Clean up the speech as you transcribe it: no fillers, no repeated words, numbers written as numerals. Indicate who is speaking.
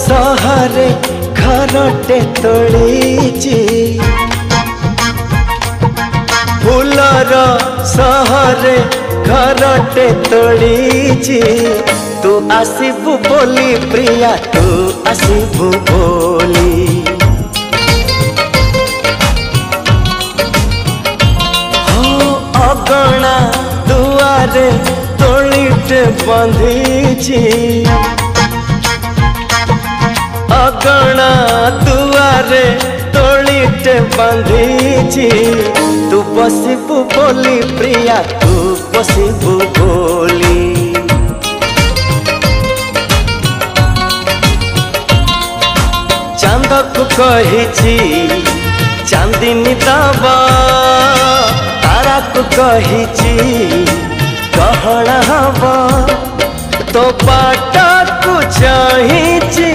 Speaker 1: सहरे घरटे तोड़ीची फूलर सहरे घरटे तोड़ीची तू आसीबू बोली प्रिया तू आसीबू बोली हो अगणा दुआरे तोड़ीटे बंधीची अगणा दुआरे तोड़ीटे बंधीची तू बसिबू बोली प्रिया तू बसिबू बोली चांद को कही चांदनी दबा तारा को कही कहना हवा तो बाट को चाहिए।